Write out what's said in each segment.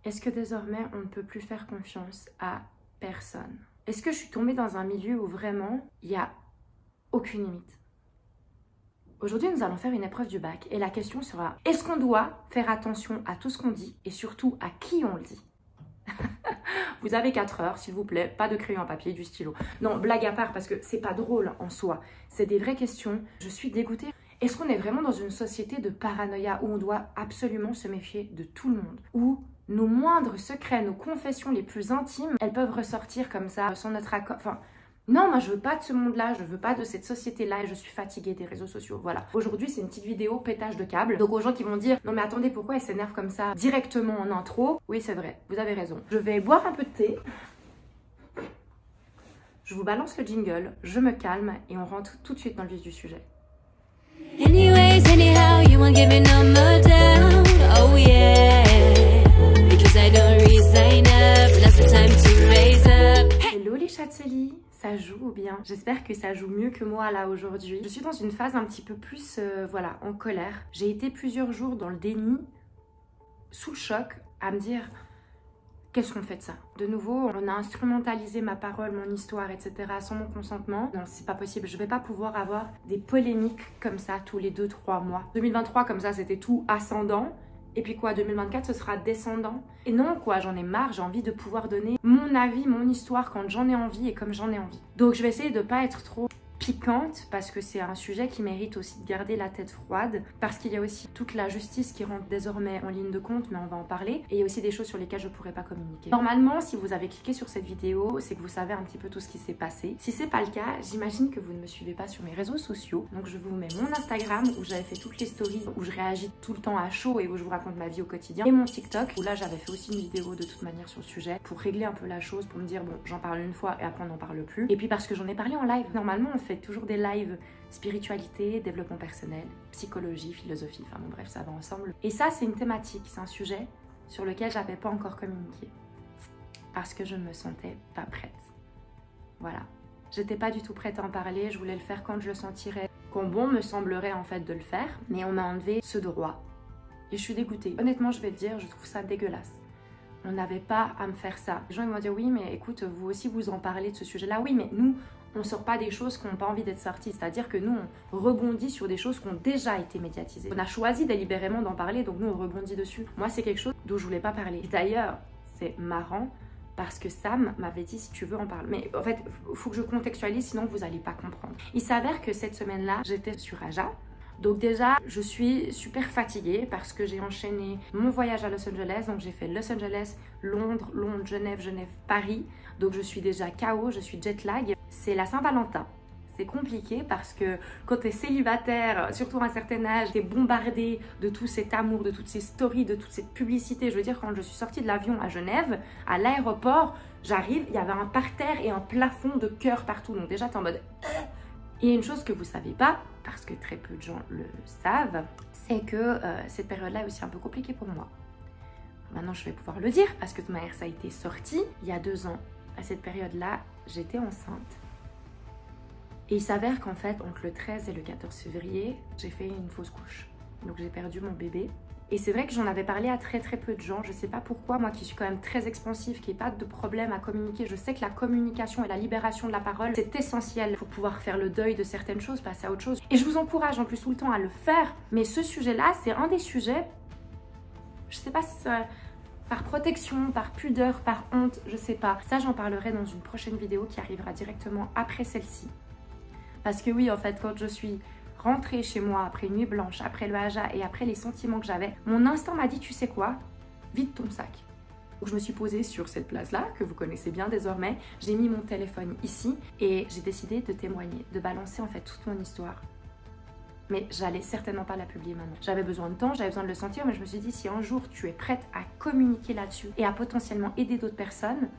Est-ce que désormais on ne peut plus faire confiance à personne? Est-ce que je suis tombée dans un milieu où vraiment il n'y a aucune limite? Aujourd'hui, nous allons faire une épreuve du bac et la question sera: est-ce qu'on doit faire attention à tout ce qu'on dit et surtout à qui on le dit? Vous avez 4 heures, s'il vous plaît, pas de crayon à papier, du stylo. Non, blague à part, parce que c'est pas drôle en soi. C'est des vraies questions. Je suis dégoûtée. Est-ce qu'on est vraiment dans une société de paranoïa où on doit absolument se méfier de tout le monde? Où nos moindres secrets, nos confessions les plus intimes, elles peuvent ressortir comme ça, sans notre accord. Enfin, non, moi je veux pas de ce monde-là, je veux pas de cette société-là et je suis fatiguée des réseaux sociaux. Voilà. Aujourd'hui, c'est une petite vidéo pétage de câble. Donc aux gens qui vont dire: non mais attendez, pourquoi elle s'énerve comme ça directement en intro? Oui, c'est vrai, vous avez raison. Je vais boire un peu de thé. Je vous balance le jingle, je me calme et on rentre tout de suite dans le vif du sujet. Anyways, anyhow, you won't give me no more down. Oh yeah, because I don't resign up. Now's the time to raise up. Hello les chatselis, ça joue ou bien? J'espère que ça joue mieux que moi là aujourd'hui. Je suis dans une phase un petit peu plus, voilà, en colère. J'ai été plusieurs jours dans le déni, sous le choc, à me dire: qu'est-ce qu'on fait de ça? De nouveau, on a instrumentalisé ma parole, mon histoire, etc. sans mon consentement. Non, c'est pas possible. Je vais pas pouvoir avoir des polémiques comme ça tous les 2-3 mois. 2023, comme ça, c'était tout ascendant. Et puis quoi, 2024, ce sera descendant. Et non, quoi, j'en ai marre. J'ai envie de pouvoir donner mon avis, mon histoire quand j'en ai envie et comme j'en ai envie. Donc, je vais essayer de pas être trop piquante parce que c'est un sujet qui mérite aussi de garder la tête froide, parce qu'il y a aussi toute la justice qui rentre désormais en ligne de compte, mais on va en parler, et il y a aussi des choses sur lesquelles je pourrais pas communiquer. Normalement, si vous avez cliqué sur cette vidéo, c'est que vous savez un petit peu tout ce qui s'est passé. Si c'est pas le cas, j'imagine que vous ne me suivez pas sur mes réseaux sociaux, donc je vous mets mon Instagram où j'avais fait toutes les stories, où je réagis tout le temps à chaud et où je vous raconte ma vie au quotidien, et mon TikTok où là j'avais fait aussi une vidéo de toute manière sur le sujet pour régler un peu la chose, pour me dire bon, j'en parle une fois et après on n'en parle plus, et puis parce que j'en ai parlé en live. Normalement on fait toujours des lives spiritualité, développement personnel, psychologie, philosophie, enfin bon bref, ça va ensemble. Et ça c'est une thématique, c'est un sujet sur lequel j'avais pas encore communiqué parce que je ne me sentais pas prête. Voilà, j'étais pas du tout prête à en parler, je voulais le faire quand je le sentirais, quand bon me semblerait en fait de le faire, mais on m'a enlevé ce droit et je suis dégoûtée. Honnêtement, je vais te dire, je trouve ça dégueulasse. On n'avait pas à me faire ça. Les gens ils vont dire: oui mais écoute, vous aussi vous en parlez de ce sujet là. Oui mais nous on sort pas des choses qui n'ont pas envie d'être sorties, c'est à dire que nous on rebondit sur des choses qui ont déjà été médiatisées. On a choisi délibérément d'en parler, donc nous on rebondit dessus. Moi c'est quelque chose dont je voulais pas parler. D'ailleurs c'est marrant parce que Sam m'avait dit: si tu veux en parler. Mais en fait il faut que je contextualise, sinon vous allez pas comprendre. Il s'avère que cette semaine là j'étais sur Aja. Donc déjà, je suis super fatiguée parce que j'ai enchaîné mon voyage à Los Angeles. Donc j'ai fait Los Angeles, Londres, Genève, Paris. Donc je suis déjà KO, je suis jet lag. C'est la Saint-Valentin. C'est compliqué parce que quand tu es célibataire, surtout à un certain âge, tu es bombardé de tout cet amour, de toutes ces stories, de toute cette publicité. Je veux dire, quand je suis sortie de l'avion à Genève, à l'aéroport, j'arrive, il y avait un parterre et un plafond de cœurs partout. Donc déjà, tu es en mode... Et une chose que vous savez pas, parce que très peu de gens le savent, c'est que cette période-là est aussi un peu compliquée pour moi. Maintenant, je vais pouvoir le dire, parce que de manière, ça a été sorti il y a 2 ans. À cette période-là, j'étais enceinte. Et il s'avère qu'en fait, entre le 13 et le 14 février, j'ai fait une fausse couche. Donc j'ai perdu mon bébé. Et c'est vrai que j'en avais parlé à très peu de gens. Je sais pas pourquoi, moi qui suis quand même très expansive, qui n'ai pas de problème à communiquer, je sais que la communication et la libération de la parole, c'est essentiel pour pouvoir faire le deuil de certaines choses, passer à autre chose. Et je vous encourage en plus tout le temps à le faire. Mais ce sujet-là, c'est un des sujets, je sais pas si ça... Par protection, par pudeur, par honte, je sais pas. Ça, j'en parlerai dans une prochaine vidéo qui arrivera directement après celle-ci. Parce que oui, en fait, quand je suis rentrée chez moi après une nuit blanche, après le Aja et après les sentiments que j'avais, mon instinct m'a dit: tu sais quoi, vide ton sac. Donc je me suis posée sur cette place-là, que vous connaissez bien désormais. J'ai mis mon téléphone ici et j'ai décidé de témoigner, de balancer en fait toute mon histoire. Mais j'allais certainement pas la publier maintenant. J'avais besoin de temps, j'avais besoin de le sentir, mais je me suis dit: si un jour tu es prête à communiquer là-dessus et à potentiellement aider d'autres personnes,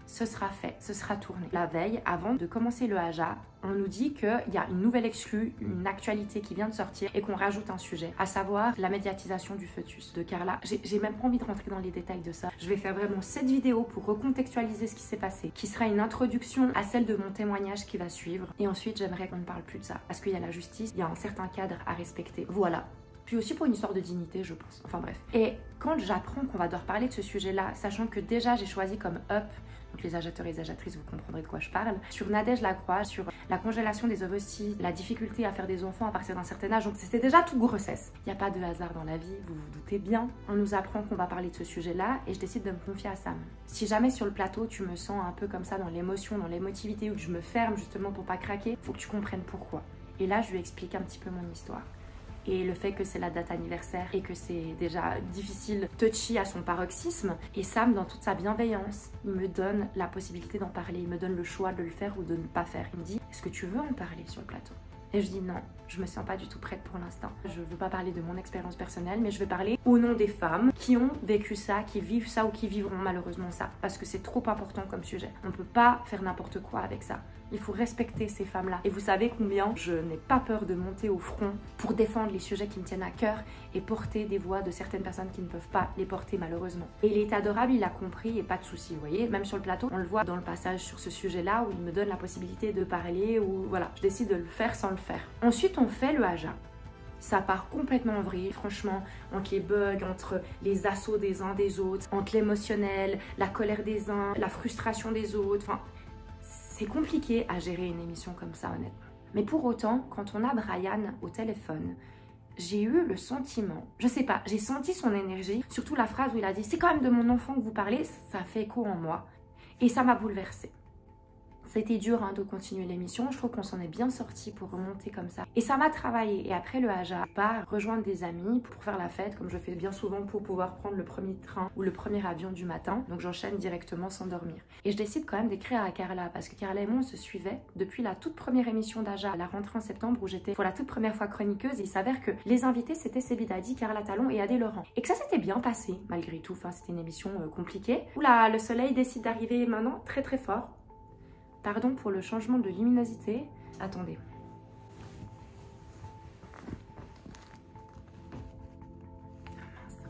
ce sera fait, ce sera tourné. La veille, avant de commencer le Aja, on nous dit qu'il y a une nouvelle exclue, une actualité qui vient de sortir et qu'on rajoute un sujet, à savoir la médiatisation du fœtus de Carla. J'ai même pas envie de rentrer dans les détails de ça. Je vais faire vraiment cette vidéo pour recontextualiser ce qui s'est passé, qui sera une introduction à celle de mon témoignage qui va suivre. Et ensuite, j'aimerais qu'on ne parle plus de ça, parce qu'il y a la justice, il y a un certain cadre à respecter. Voilà. Puis aussi pour une histoire de dignité, je pense. Enfin bref. Et quand j'apprends qu'on va devoir parler de ce sujet-là, sachant que déjà j'ai choisi comme up, donc les agitateurs et les agitatrices, vous comprendrez de quoi je parle, sur Nadège Lacroix, sur la congélation des ovocytes, la difficulté à faire des enfants à partir d'un certain âge. Donc c'était déjà tout grossesse. Il n'y a pas de hasard dans la vie, vous vous doutez bien. On nous apprend qu'on va parler de ce sujet-là et je décide de me confier à Sam. Si jamais sur le plateau tu me sens un peu comme ça dans l'émotion, dans l'émotivité, ou que je me ferme justement pour pas craquer, faut que tu comprennes pourquoi. Et là je lui explique un petit peu mon histoire. Et le fait que c'est la date anniversaire et que c'est déjà difficile, touchy à son paroxysme. Et Sam, dans toute sa bienveillance, il me donne la possibilité d'en parler. Il me donne le choix de le faire ou de ne pas faire. Il me dit, est-ce que tu veux en parler sur le plateau? Et je dis non, je me sens pas du tout prête pour l'instant. Je veux pas parler de mon expérience personnelle, mais je vais parler au nom des femmes qui ont vécu ça, qui vivent ça ou qui vivront malheureusement ça. Parce que c'est trop important comme sujet. On peut pas faire n'importe quoi avec ça. Il faut respecter ces femmes-là. Et vous savez combien je n'ai pas peur de monter au front pour défendre les sujets qui me tiennent à cœur et porter des voix de certaines personnes qui ne peuvent pas les porter malheureusement. Et il est adorable, il a compris et pas de souci, vous voyez. Même sur le plateau, on le voit dans le passage sur ce sujet-là où il me donne la possibilité de parler ou voilà. Je décide de le faire sans le faire. Ensuite, on fait le haja. Ça part complètement en vrille, franchement, entre les bugs, entre les assauts des uns des autres, entre l'émotionnel, la colère des uns, la frustration des autres, enfin... C'est compliqué à gérer une émission comme ça, honnêtement. Mais pour autant, quand on a Brian au téléphone, j'ai eu le sentiment, je sais pas, j'ai senti son énergie, surtout la phrase où il a dit « c'est quand même de mon enfant que vous parlez », ça fait écho en moi. Et ça m'a bouleversée. C'était dur de continuer l'émission, je trouve qu'on s'en est bien sorti pour remonter comme ça. Et ça m'a travaillé. Et après le haja, je pars rejoindre des amis pour faire la fête, comme je fais bien souvent pour pouvoir prendre le premier train ou le premier avion du matin. Donc j'enchaîne directement sans dormir. Et je décide quand même d'écrire à Carla, parce que Carla et moi on se suivaient depuis la toute première émission d'Aja, à la rentrée en septembre où j'étais pour la toute première fois chroniqueuse. Et il s'avère que les invités c'était Sébi Dadi, Carla Talon et Adé Laurent. Et que ça s'était bien passé malgré tout. Enfin c'était une émission compliquée. Oula, le soleil décide d'arriver maintenant très très fort. Pardon pour le changement de luminosité. Attendez.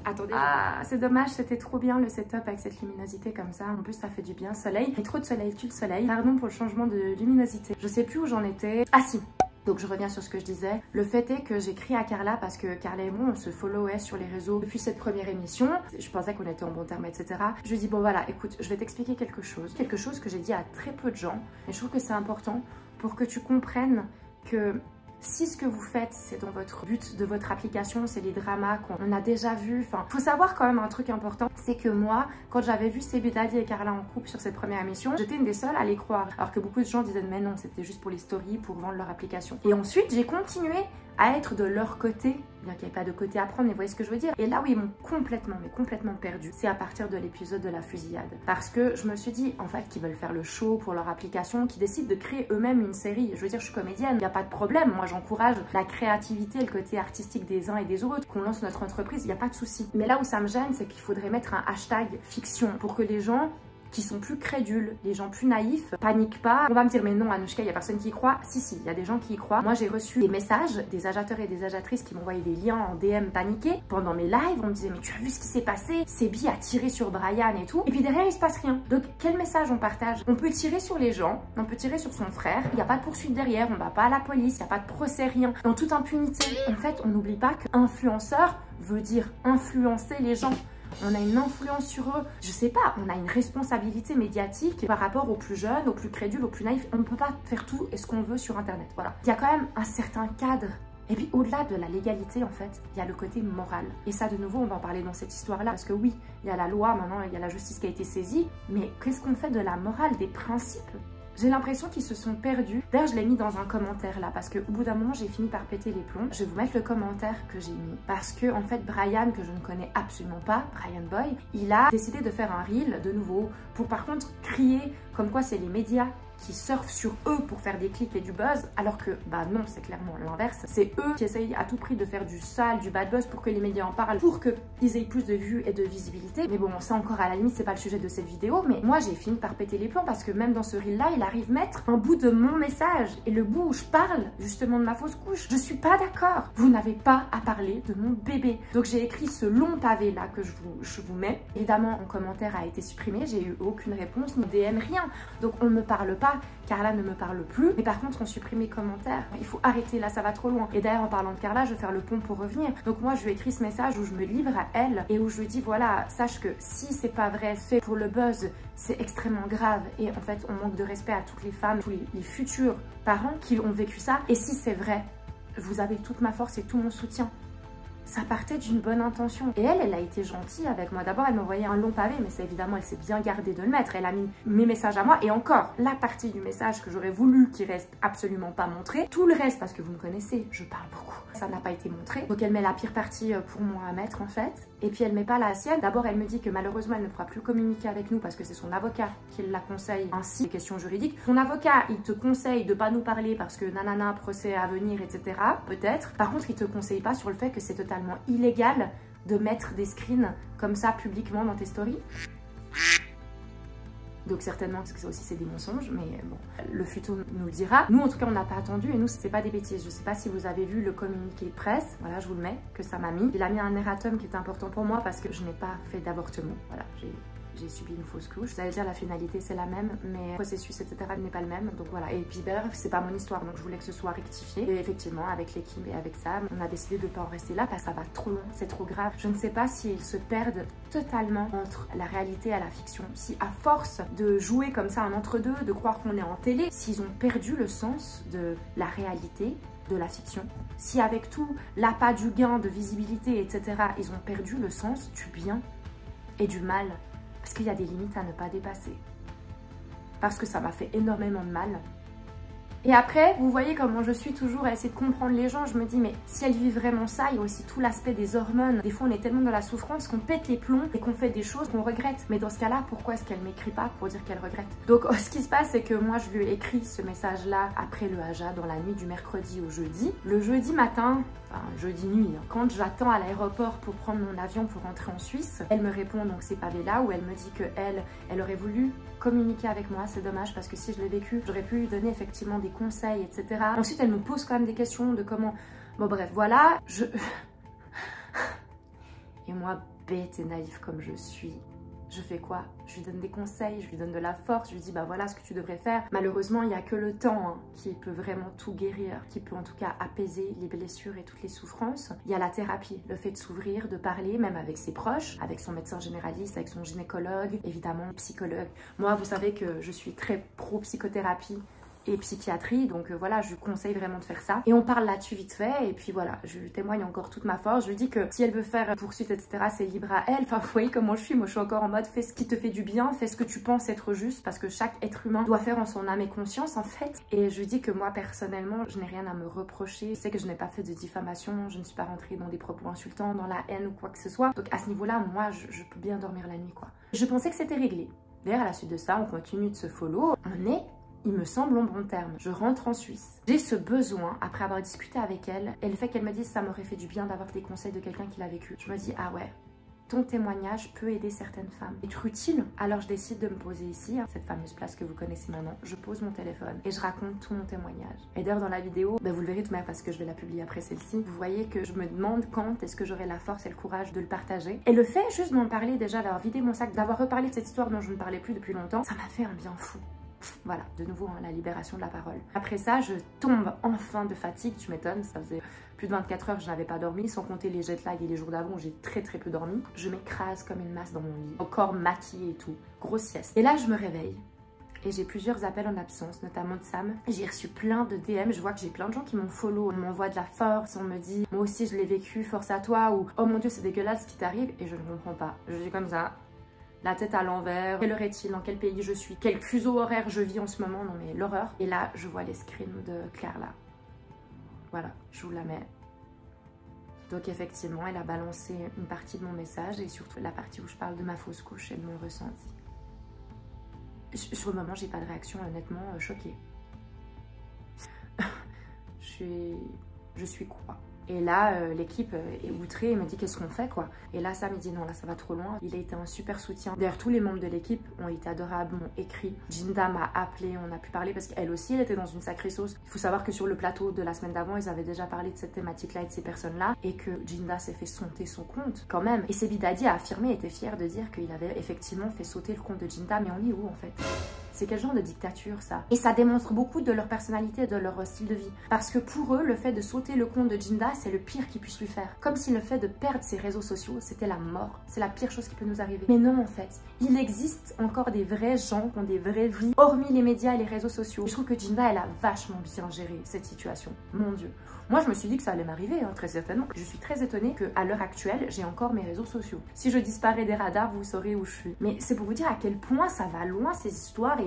Attendez. Ah, c'est dommage, c'était trop bien le setup avec cette luminosité comme ça. En plus, ça fait du bien. Soleil. Mais trop de soleil, tue le soleil. Pardon pour le changement de luminosité. Je sais plus où j'en étais. Ah si. Donc je reviens sur ce que je disais. Le fait est que j'écris à Carla parce que Carla et moi on se followait sur les réseaux depuis cette première émission. Je pensais qu'on était en bon terme, etc. Je lui dis bon voilà, écoute, je vais t'expliquer quelque chose que j'ai dit à très peu de gens. Et je trouve que c'est important pour que tu comprennes que si ce que vous faites, c'est dans votre but de votre application, c'est les dramas qu'on a déjà vus. Enfin, faut savoir quand même un truc important, c'est que moi, quand j'avais vu Sébi Dadi et Carla en couple sur cette première émission, j'étais une des seules à les croire. Alors que beaucoup de gens disaient mais non, c'était juste pour les stories, pour vendre leur application. Et ensuite, j'ai continué à être de leur côté, bien qu'il n'y ait pas de côté à prendre, mais vous voyez ce que je veux dire. Et là où ils m'ont complètement perdu, c'est à partir de l'épisode de la fusillade. Parce que je me suis dit, en fait, qu'ils veulent faire le show pour leur application, qu'ils décident de créer eux-mêmes une série. Je veux dire, je suis comédienne, il n'y a pas de problème. Moi, j'encourage la créativité, le côté artistique des uns et des autres. Qu'on lance notre entreprise, il n'y a pas de souci. Mais là où ça me gêne, c'est qu'il faudrait mettre un hashtag fiction pour que les gens qui sont plus crédules, les gens plus naïfs, paniquent pas. On va me dire mais non Anouchka, il y a personne qui y croit. Si, il y a des gens qui y croient. Moi j'ai reçu des messages des agitateurs et des agitatrices qui m'envoyaient des liens en DM paniqués. Pendant mes lives, on me disait mais tu as vu ce qui s'est passé? Sébi a tiré sur Brian et tout. Et puis derrière il se passe rien. Donc quel message on partage? On peut tirer sur les gens, on peut tirer sur son frère. Il n'y a pas de poursuite derrière, on va pas à la police, il n'y a pas de procès, rien. Dans toute impunité. En fait, on n'oublie pas qu'influenceur veut dire influencer les gens. On a une influence sur eux, je sais pas, on a une responsabilité médiatique par rapport aux plus jeunes, aux plus crédules, aux plus naïfs. On ne peut pas faire tout et ce qu'on veut sur internet, voilà. Il y a quand même un certain cadre. Et puis au-delà de la légalité en fait, il y a le côté moral. Et ça de nouveau on va en parler dans cette histoire-là. Parce que oui, il y a la loi, maintenant il y a la justice qui a été saisie. Mais qu'est-ce qu'on fait de la morale, des principes? J'ai l'impression qu'ils se sont perdus. D'ailleurs, je l'ai mis dans un commentaire là parce qu'au bout d'un moment, j'ai fini par péter les plombs. Je vais vous mettre le commentaire que j'ai mis parce que en fait, Brian, que je ne connais absolument pas, Brian Boy, il a décidé de faire un reel de nouveau pour par contre crier comme quoi c'est les médias qui surfent sur eux pour faire des clics et du buzz, alors que bah non, c'est clairement l'inverse. C'est eux qui essayent à tout prix de faire du sale, du bad buzz pour que les médias en parlent, pour qu'ils aient plus de vues et de visibilité. Mais bon, ça encore à la limite, c'est pas le sujet de cette vidéo, mais moi j'ai fini par péter les plombs parce que même dans ce reel là, il arrive à mettre un bout de mon message et le bout où je parle justement de ma fausse couche. Je suis pas d'accord. Vous n'avez pas à parler de mon bébé. Donc j'ai écrit ce long pavé là que je vous mets. Évidemment, en commentaire a été supprimé, j'ai eu aucune réponse, ni DM, rien. Donc on ne me parle pas pas, Carla ne me parle plus, mais par contre on supprime mes commentaires. Il faut arrêter, là ça va trop loin. Et d'ailleurs en parlant de Carla, je vais faire le pont pour revenir. Donc moi je lui ai écrit ce message où je me livre à elle et où je lui dis voilà, sache que si c'est pas vrai, c'est pour le buzz, c'est extrêmement grave et en fait on manque de respect à toutes les femmes, tous les futurs parents qui ont vécu ça. Et si c'est vrai, vous avez toute ma force et tout mon soutien. Ça partait d'une bonne intention. Et elle a été gentille avec moi. D'abord, elle m'a envoyé un long pavé, mais c'est évidemment, elle s'est bien gardée de le mettre. Elle a mis mes messages à moi. Et encore, la partie du message que j'aurais voulu qu'il reste absolument pas montré. Tout le reste, parce que vous me connaissez, je parle beaucoup. Ça n'a pas été montré. Donc elle met la pire partie pour moi à mettre en fait. Et puis elle met pas la sienne. D'abord, elle me dit que malheureusement, elle ne pourra plus communiquer avec nous parce que c'est son avocat qui la conseille ainsi. Des questions juridiques. Son avocat, il te conseille de pas nous parler parce que nanana, procès à venir, etc. Peut-être. Par contre, il te conseille pas sur le fait que c'est totalement illégal de mettre des screens comme ça publiquement dans tes stories. Donc certainement que ça aussi c'est des mensonges, mais bon, le futur nous le dira. Nous en tout cas on n'a pas attendu et nous c'est pas des bêtises. Je sais pas si vous avez vu le communiqué de presse, voilà je vous le mets, que ça m'a mis. Il a mis un erratum qui est important pour moi parce que je n'ai pas fait d'avortement, voilà j'ai subi une fausse couche. Vous allez dire la finalité c'est la même, mais le processus etc n'est pas le même. Donc voilà. Et puis bref, c'est pas mon histoire, donc je voulais que ce soit rectifié. Et effectivement, avec l'équipe et avec Sam, on a décidé de pas en rester là parce que ça va trop loin, c'est trop grave. Je ne sais pas s'ils se perdent totalement entre la réalité et la fiction. Si à force de jouer comme ça un entre-deux, de croire qu'on est en télé, s'ils ont perdu le sens de la réalité, de la fiction. Si avec tout l'appât du gain de visibilité, etc., ils ont perdu le sens du bien et du mal. Parce qu'il y a des limites à ne pas dépasser. Parce que ça m'a fait énormément de mal. Et après, vous voyez comment je suis toujours à essayer de comprendre les gens. Je me dis, mais si elle vit vraiment ça, il y a aussi tout l'aspect des hormones. Des fois, on est tellement dans la souffrance qu'on pète les plombs et qu'on fait des choses qu'on regrette. Mais dans ce cas-là, pourquoi est-ce qu'elle m'écrit pas pour dire qu'elle regrette? Donc, ce qui se passe, c'est que moi, je lui ai écrit ce message-là après le Haja dans la nuit du mercredi au jeudi. Le jeudi matin, enfin, jeudi nuit, hein, quand j'attends à l'aéroport pour prendre mon avion pour rentrer en Suisse, elle me répond donc ces pavés-là où elle me dit que elle aurait voulu communiquer avec moi. C'est dommage parce que si je l'ai vécu, j'aurais pu lui donner effectivement des conseils, etc. Ensuite, elle me pose quand même des questions de comment... Bon bref, voilà, Et moi, bête et naïve comme je suis, je fais quoi? Je lui donne des conseils, je lui donne de la force, je lui dis bah voilà ce que tu devrais faire. Malheureusement, il n'y a que le temps hein, qui peut vraiment tout guérir, qui peut en tout cas apaiser les blessures et toutes les souffrances. Il y a la thérapie, le fait de s'ouvrir, de parler, même avec ses proches, avec son médecin généraliste, avec son gynécologue, évidemment psychologue. Moi, vous savez que je suis très pro-psychothérapie et psychiatrie, donc voilà, je lui conseille vraiment de faire ça. Et on parle là-dessus vite fait, et puis voilà, je lui témoigne encore toute ma force. Je lui dis que si elle veut faire poursuite, etc., c'est libre à elle. Enfin, vous voyez comment je suis. Moi, je suis encore en mode, fais ce qui te fait du bien, fais ce que tu penses être juste, parce que chaque être humain doit faire en son âme et conscience, en fait. Et je lui dis que moi, personnellement, je n'ai rien à me reprocher. Je sais que je n'ai pas fait de diffamation, je ne suis pas rentrée dans des propos insultants, dans la haine ou quoi que ce soit. Donc à ce niveau-là, moi, je peux bien dormir la nuit, quoi. Je pensais que c'était réglé. D'ailleurs, à la suite de ça, on continue de se follow. On est, il me semble, en bon terme. Je rentre en Suisse. J'ai ce besoin, après avoir discuté avec elle, et le fait qu'elle me dise ça m'aurait fait du bien d'avoir des conseils de quelqu'un qui l'a vécu. Je me dis, ah ouais, ton témoignage peut aider certaines femmes. Être utile. Alors je décide de me poser ici, hein, cette fameuse place que vous connaissez maintenant. Je pose mon téléphone et je raconte tout mon témoignage. Et d'ailleurs dans la vidéo, vous le verrez tout de même parce que je vais la publier après celle-ci, vous voyez que je me demande quand est-ce que j'aurai la force et le courage de le partager. Et le fait juste d'en parler déjà, d'avoir vidé mon sac, d'avoir reparlé de cette histoire dont je ne parlais plus depuis longtemps, ça m'a fait un bien fou. Voilà, de nouveau, hein, la libération de la parole. Après ça, je tombe enfin de fatigue, tu m'étonnes, ça faisait plus de 24 heures que je n'avais pas dormi, sans compter les jet lag et les jours d'avant, j'ai très peu dormi. Je m'écrase comme une masse dans mon lit, encore maquillée et tout, grosse sieste. Et là, je me réveille. Et j'ai plusieurs appels en absence, notamment de Sam. J'ai reçu plein de DM, je vois que j'ai plein de gens qui m'ont follow. On m'envoie de la force, on me dit « Moi aussi, je l'ai vécu, force à toi » ou « Oh mon Dieu, c'est dégueulasse ce qui t'arrive » et je ne comprends pas. Je dis comme ça, la tête à l'envers, quelle heure est-il, dans quel pays je suis, quel fuseau horaire je vis en ce moment, non mais l'horreur. Et là, je vois les screens de Carla. Voilà, je vous la mets. Donc effectivement, elle a balancé une partie de mon message et surtout la partie où je parle de ma fausse couche et de mon ressenti. Sur le moment, j'ai pas de réaction, honnêtement, choquée. Je suis quoi? Et là, l'équipe est outrée et me dit qu'est-ce qu'on fait quoi. Et là, Sam me dit non, là ça va trop loin. Il a été un super soutien. D'ailleurs, tous les membres de l'équipe ont été adorables, m'ont écrit. Jinda m'a appelé, on a pu parler parce qu'elle aussi, elle était dans une sacrée sauce. Il faut savoir que sur le plateau de la semaine d'avant, ils avaient déjà parlé de cette thématique-là et de ces personnes-là. Et que Jinda s'est fait sauter son compte quand même. Et Sebidadi a affirmé, était fier de dire qu'il avait effectivement fait sauter le compte de Jinda. Mais on est où en fait? C'est quel genre de dictature ça? Et ça démontre beaucoup de leur personnalité et de leur style de vie. Parce que pour eux, le fait de sauter le compte de Jinda, c'est le pire qu'ils puissent lui faire. Comme si le fait de perdre ses réseaux sociaux, c'était la mort. C'est la pire chose qui peut nous arriver. Mais non en fait, il existe encore des vrais gens qui ont des vraies vies, hormis les médias et les réseaux sociaux. Je trouve que Jinda, elle a vachement bien géré cette situation. Mon Dieu. Moi, je me suis dit que ça allait m'arriver, hein, très certainement. Je suis très étonnée qu'à l'heure actuelle, j'ai encore mes réseaux sociaux. Si je disparais des radars, vous saurez où je suis. Mais c'est pour vous dire à quel point ça va loin, ces histoires.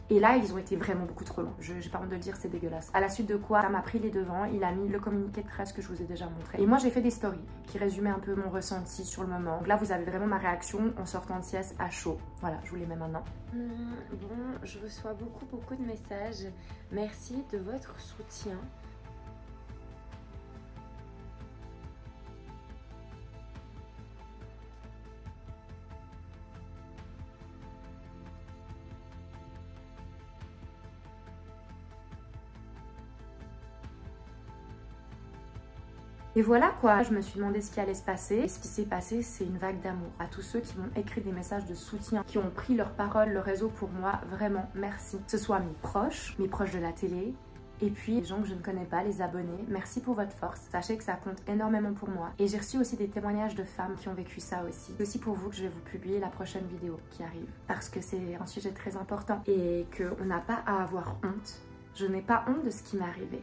Et là, ils ont été vraiment beaucoup trop longs. J'ai pas honte de le dire, c'est dégueulasse. À la suite de quoi, ça m'a pris les devants. Il a mis le communiqué de presse que je vous ai déjà montré. Et moi, j'ai fait des stories qui résumaient un peu mon ressenti sur le moment. Donc là, vous avez vraiment ma réaction en sortant de sieste à chaud. Voilà, je vous les mets maintenant. Bon, je reçois beaucoup de messages. Merci de votre soutien. Et voilà quoi, je me suis demandé ce qui allait se passer. Et ce qui s'est passé, c'est une vague d'amour. À tous ceux qui m'ont écrit des messages de soutien, qui ont pris leur parole, le réseau pour moi, vraiment merci. Que ce soit mes proches de la télé, et puis les gens que je ne connais pas, les abonnés, merci pour votre force. Sachez que ça compte énormément pour moi. Et j'ai reçu aussi des témoignages de femmes qui ont vécu ça aussi. C'est aussi pour vous que je vais vous publier la prochaine vidéo qui arrive. Parce que c'est un sujet très important et qu'on n'a pas à avoir honte. Je n'ai pas honte de ce qui m'est arrivé.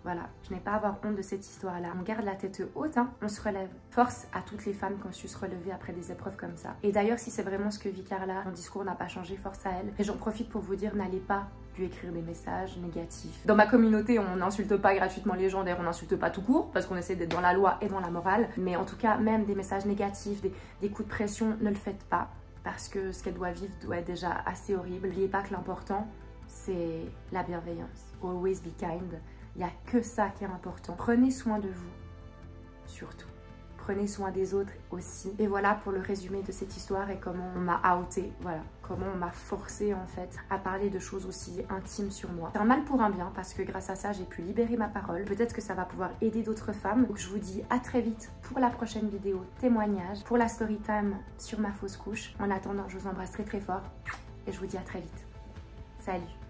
Voilà, je n'ai pas à avoir honte de cette histoire-là. On garde la tête haute, hein, on se relève. Force à toutes les femmes qui ont su se relever après des épreuves comme ça. Et d'ailleurs, si c'est vraiment ce que vit Carla, mon discours n'a pas changé, force à elle. Et j'en profite pour vous dire, n'allez pas lui écrire des messages négatifs. Dans ma communauté, on n'insulte pas gratuitement les gens, d'ailleurs on n'insulte pas tout court, parce qu'on essaie d'être dans la loi et dans la morale. Mais en tout cas, même des messages négatifs, des coups de pression, ne le faites pas. Parce que ce qu'elle doit vivre doit être déjà assez horrible. N'oubliez pas que l'important, c'est la bienveillance. Always be kind. Il n'y a que ça qui est important. Prenez soin de vous, surtout. Prenez soin des autres aussi. Et voilà pour le résumé de cette histoire et comment on m'a outé. Voilà, comment on m'a forcé en fait à parler de choses aussi intimes sur moi. C'est un mal pour un bien parce que grâce à ça, j'ai pu libérer ma parole. Peut-être que ça va pouvoir aider d'autres femmes. Donc je vous dis à très vite pour la prochaine vidéo témoignage, pour la story time sur ma fausse couche. En attendant, je vous embrasse très fort et je vous dis à très vite. Salut!